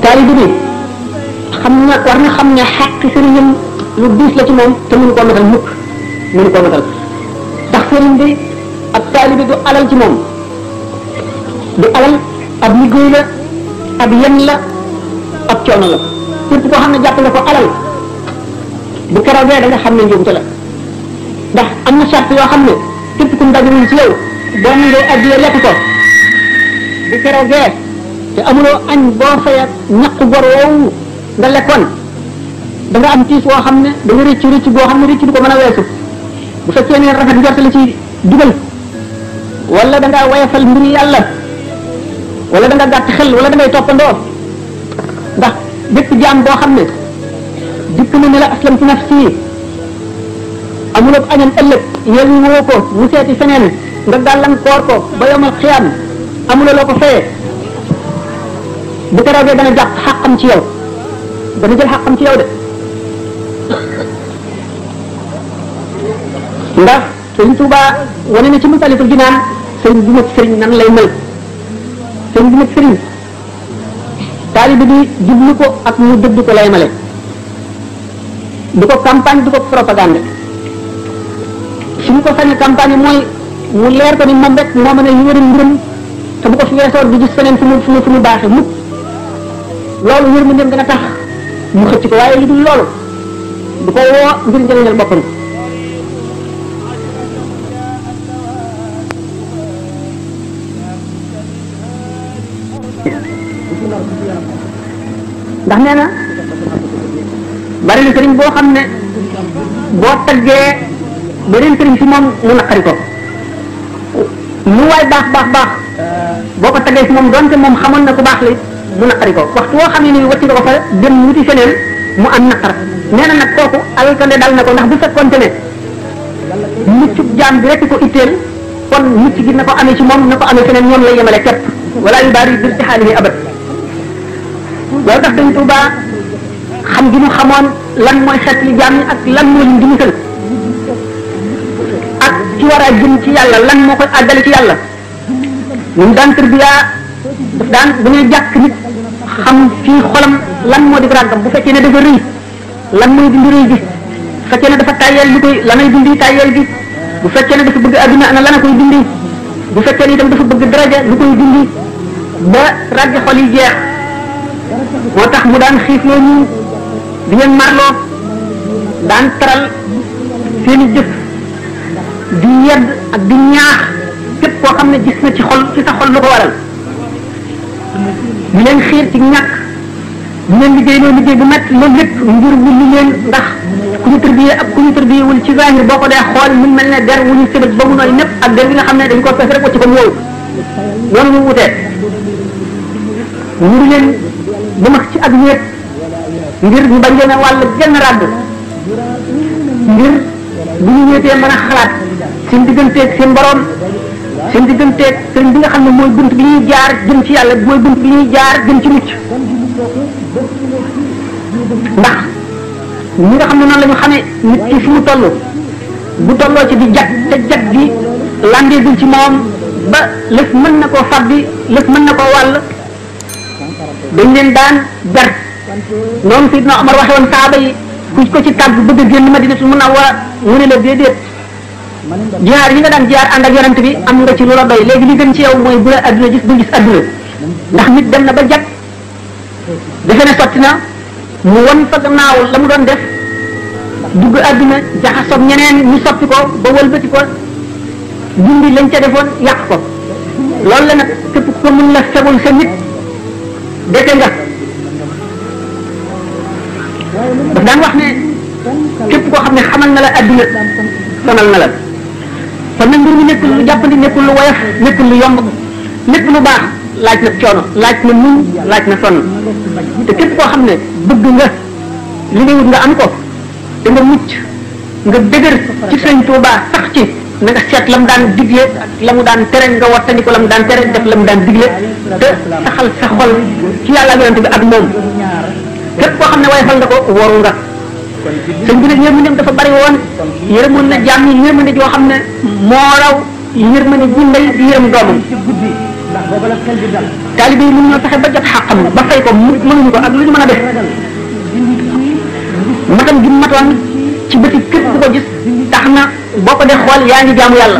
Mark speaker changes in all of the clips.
Speaker 1: taalibe bi xam na war na xam ne xàq sëriñam lu diis la ci moom te mënu koo matal mukk mënu koo matal ndax sëriñ bi ab taalibe du alal ci moom du alal ab liggéey la ab yen la ab coono la képp koo xam ne jàpp nga ko alal bu keroogee da nga xam ne njuumte la ndax am na charte yoo xam ne képp ku mu dajul ci yow boo nangoo addiya lekk ko bu keroogee te amuloo añ boo faya ñaq gor woowu nga lekkoon da nga am tiis woo xam ne da nga rëcc rëcc boo xam ne rëcc du ko mën a weesu bu fekkee ne rafet njort la ci dugal wala da ngaa wayafal mbiri yàlla wala da nga gàtt xel wala da ngay toppandoo ndax bépp jaam boo xam ne dikk na ne la aslamtu nafsi amuloo añam ëllëg yéen woo ko mu seeti feneen nga gàllankoor ko ba yomal xiyaam amuloo loo ko fayee bu keroogee dana jàpp xàqam ci yow dana jël xàqam ci yow de ndax sëriñ Tuuba wane na ci Masaalikul Jinaan sëriñ bu mat sëriñ nan lay mel sëriñ bu mat sëriñ taalibe bi jublu ko ak mu dëdd ko lay male du ko campagne du ko propagande suñu ko sañee campagne mooy mu leer ko ni moom rek moo mën a yëri mbiram te bu ko fi weesoo du gis feneen fu mu baaxe mukk loolu wér mu dem dana tax mu xëcc ko waaye lu dul loolu du ko woo ngir njëriñal boppam ndax nee na bari na sëriñ boo xam ne boo taggee beneen sëriñ si moom mu naqari ko lu waay baax boo ko taggee si moom donte moom xamoon na ku baax li mu naqari ko waxtu woo xam ne ni wacci nga ko fa dem wuti feneen mu am naqar nee na nag kooku alkande dal na ko ndax bu fekkoonte ne muccub jaam bi rek ko itteel kon mucc gi na ko amee ci moom na ko amee feneen ñoom lay yemale képp wala yu bari bir ci xaalihi abat loolu tax dañ Tuuba xam gi mu xamoon lan mooy xeet li jaam yi ak lan moo leen di musal ak ci war a jëm ci yàlla lan moo koy àggale ci yàlla ñun daan tërbiya daf daan bu ñuy jàkk nit xam fii xolam lan moo di ràggam bu fekkee ne dafa rëy lan mooy dindi rëy gi bu fekkee ne dafa tàyyeel li koy lanay dindi tàyyeel gi bu fekkee ne dafa bëgg adduna ana lana koy dindi bu fekkee ne itam dafa bëgg daraja lu koy dindi ba ràggi xol yi jeex moo tax mu daan xiifloo ñu di leen marloo daan taral seeni jëf di yedd ak di ñaax képp koo xam ne gis na ci xol ci sa xol lu ko waral di leen xiir ci ñàkk di leen liggéey loo liggéey bu métti loolu lépp ngir wulli leen ndax ku ñu tërbiyee ak ku ñu tërbiyewul ci zahir boo ko dee xool mu mel ne der wu ñu sëbëj ba mu nooy népp ak der bi nga xam ne dañ ko fees rek wacc ko mu wow noonu mu wutee ñu leen ba max ci ak wéet ngir ñu bañ leen a wàll genn ràdd ngir bu ñu wéetee mën a xalaat seen digganteeg seen borom seen digganteeg sëriñ bi nga xam ne mooy bunt bi ñuy jaar jëm ci yàlla mooy bunt bi ñuy jaar jëm ci mucc ndax ñi nga xam ne noonu la ñu xamee nit ki fi mu toll bu tolloo ci di jag te jag gi landeegul ci moom ba lëf mën na koo fabbi lëf mën na koo wàll dañ leen daan jar noonu Seydina Omar waxe woon saaba yi ku ko ci tàgg bëgg a génn Madinatul Munawwara mu ne la déedéet jihaar yi nga daan jihaar ànd ak yonent bi am nga ci lu la doy léegi li gën ci yow mooy bu la adduna gis bu gis adduna ndax nit dem na ba jag defe ne sotti na mu won fa gannaaw la mu doon def dugg adduna jaxasoog ñeneen ñu soppi ko ba wëlbati ko dindi lañ ca defoon yàq ko loolu la nag képp ko mun la fegul sa nit dete nga daf daan wax ne képp koo xam ne xamal na la adduna sonal na la kon nag mbir mi nekkul lu jàppandi nekkul lu woyof nekkul lu yomb lépp lu baax laaj na coono laaj na muñ laaj na sonn te képp koo xam ne bëgg nga li nga wut nga am ko te nga mucc nga dëgër ci Sëriñ Tuubaa sax ci na nga seet la mu daan digle ak la mu daan tere nga wattandi ko la mu daan tere def la mu daan digle te saxal sa xol ci yàlla yonent bi ak moom képp koo xam ne wayfal nga ko waru nga sëñ bi nag yërmandeem dafa bari woon yërëmoon na jaam yi yërmande joo xam ne moo raw yërmande ji ndey di yërëm doomam taalibe yi mënuñoo fexe ba jot xàqam ba fay ko mënuñu ko ak lu ñu mën a def matam gi matoon ci bëti képp ku ko gis tax na boo ko dee xool yaa ngi jaamu yàlla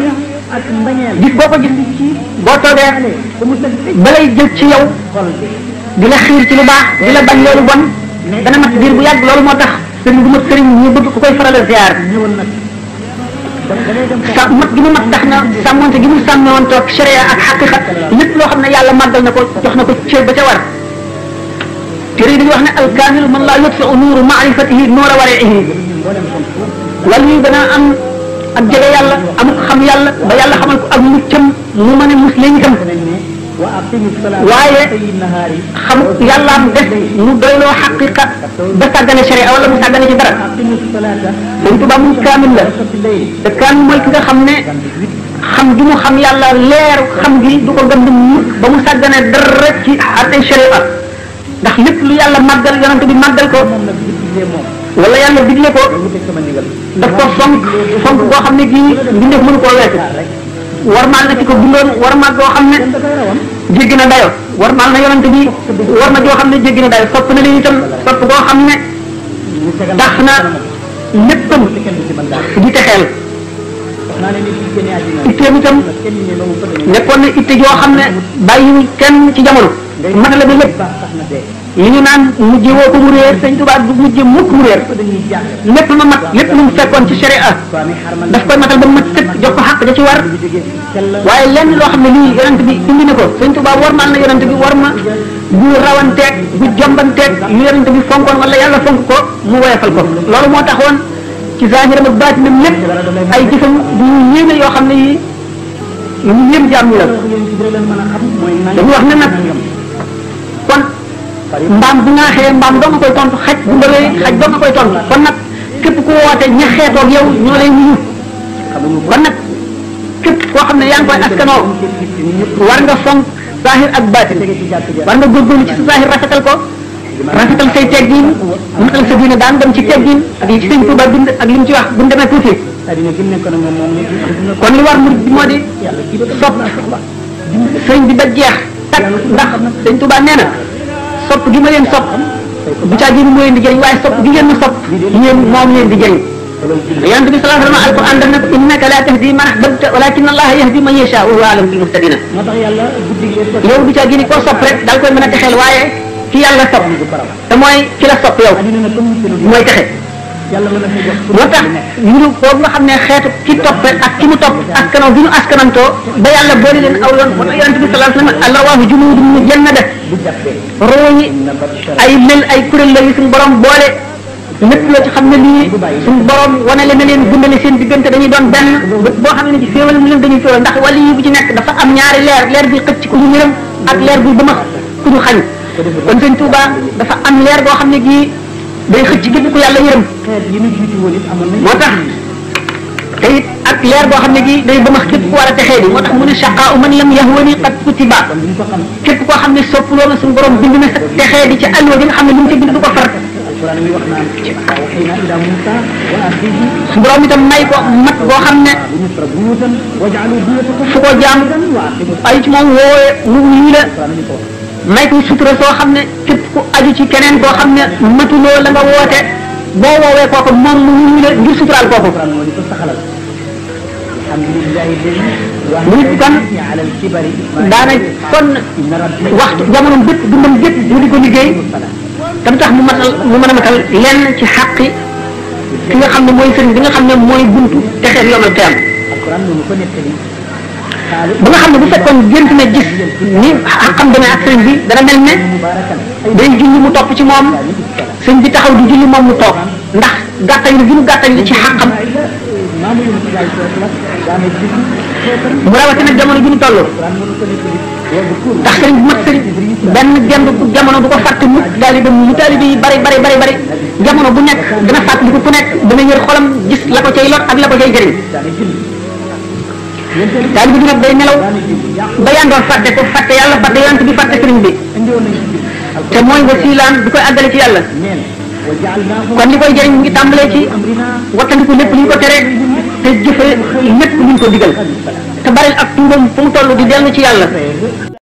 Speaker 1: gis boo ko gis boo toogee balay jël ci yow di la xiir ci lu baax di la bañ loolu bon dana mat diir bu yàgg loolu moo tax sëriñ bu mat sëriñ ñu bëgg ku koy faral a ziar sa mat gi mu mat tax na sàmmonte gi mu sàmmoon toog sharia ak xaqiqa lépp loo xam ne yàlla màggal na ko jox na ko cër ba ca war téere yi dañuy wax ne alkaamilu man laa yutfiu nuuru maarifatihi nuura wariihi wala ñuy gën a am ak jege yàlla amuk xam yàlla ba yàlla xamal ko ak muccam mu mën a mus leen itam waaye xam yàlla am des mu doyloo xaqiqa ba sàggane sharia wala mu sàggane ci dara Sëñ Tuubaa mu kaamil la te kaamil mooy ki nga xam ne xam gi mu xam yàlla leer xam gi du ko gëm mukk ba mu sàggane dara ci àtte sharia ndax lépp lu yàlla màggal yonent bi màggal ko wala yàlla digle ko daf ko fonk fonk boo xam ne gii mbindeef mënu koo weesu warmaal na ci ko bindoon warmaal boo xam ne jéggi na dayo warmaal na yonent bi war na joo xam ne jéggi na dayo sopp na leen itam sopp boo xam ne tax na léppam di texeel itteem itam nekkoon na itte joo xam ne bàyyiwul kenn ci jamono matala bi lépp li ñu naan mujj woo ko mu réer Sëñ Tuubaa du mujj mukk mu réer lépp ma mat lépp lu mu fekkoon ci sharia daf koy matal ba mu mat sëkk jox ko xàq da ci war waaye lenn loo xam ne lii yonent bi indi na ko Sëñ Tuubaa warmaal na yonent bi war ma bu rawanteeg bu jombanteeg lu yonent bi fonkoon wala yàlla fonk ko mu woyofal ko loolu moo taxoon ci zaahiram ak baatinam lépp ay jëfam du yéeme yoo xam ne yi lu mu yéem jaam ñi la dañu wax ne nag kon mbaam bu ŋaaxee mbaam doo nga koy tontu xaj bu mbëree xaj doo nga koy tontu kon nag képp ku woote ña xeetoog yow ñoo lay wuyu kon nag képp koo xam ne yaa ngi koy askanoo war nga fonk zahir ak baatin war nga góorgóorlu ci sa zahir rafetal ko rafetal say teggin matal sa diine daan dem ci teggin ak li ci Sëñ Tuubaa bind ak li mu ci wax bu ñu demee tuuti kon li war mu moo di sopp sëñ bi ba jeex tak ndax Sëñ Tuubaa nee na sopp gi ma leen sopp bu caa génn moo leen di jëriñ waaye sopp gi ngeen ma sopp yéen moom leen di jëriñ yonent bi sallallahu alayhi wa sallam alquran daf ne ko innaka la tahdi man ahbabta walakin allaha yahdi man yasha wa huwa a'lamu bil muhtadina yow du caa génn koo sopp rek daal koy mën a texeel waaye ki yàlla sopp te mooy ki la sopp yow mooy texe moo tax ñu boobu nga xam ne xeetu ki topp ak ki mu topp askanoo bi ñu askanantoo ba yàlla boole leen aw yoon moo tax yonent bi sallallahu alayhi wa sallam allahu junudun mujannada roo yi ay mel ay kuréel la yu suñu borom boole lépp loo ci xam ne lii suñu borom wane leen na leen gundale seen diggante dañuy doon benn boo xam ne ci féewal mu leen dañuy féewal ndax wàll yi bu ci nekk dafa am ñaari leer bi xëcc ku ñu yërëm ak leer bi ba ma ku ñu xañ kon Sëñ Tuubaa dafa am leer boo xam ne gii day xëcc képp ku yàlla yërëm moo tax te it ak leer boo xam ne gii day bëmax képp ku war a texee di moo tax mu ne shaqaa man lam yahwani qad kutiba képp koo xam ne sopp loolu suñu borom bind na sa texee di ci alluwa bi nga xam ne lu mu ci bind du ko far suñu borom itam may ko mat boo xam ne fu ko jaam ay ci moom woowe mu wuyu la may ko sutura soo xam ne képp ku aju ci keneen koo xam ne matuloo la nga woote boo woowee kooku moom mu wuyu la ngir suturaal kooku mu nit kon daana kon waxtu jamono bépp dundam bépp mu di ko liggéey tam tax mu mën a matal lenn ci xaqi ki nga xam ne mooy sëriñ bi nga xam ne mooy buntu texeel yomal xiyam ba nga xam ne bu fekkoon gént na gis ni xam demee ak sëriñ bi dana mel ne day julli mu topp ci moom sëriñ bi taxaw di julli moom mu toog ndax gàttañ li gi mu gàttañ li ci xaqam mu rawatina jamono ji ñu toll ndax sëriñ bu mat sëriñ benn genn jamono du ko fàtte mukk taalibe yi taalibe yi bari jamono bu nekk dana fàttaliku ku nekk dana yër xolam gis la ko cay lot ak la ko cay jëriñ taalibe bi nag day nelaw ba yandoon fàtte ko fàtte yàlla fàtte yonent bi fàtte sëriñ bi te mooy wasilaan bi koy àggale ci yàlla kon li koy jëriñ mu ngi tàmbalee ci wattandiku lépp lu ñu ko tere te jëfe lépp lu ñu ko digal te bari ak tuubam fu mu toll di dellu ci yàlla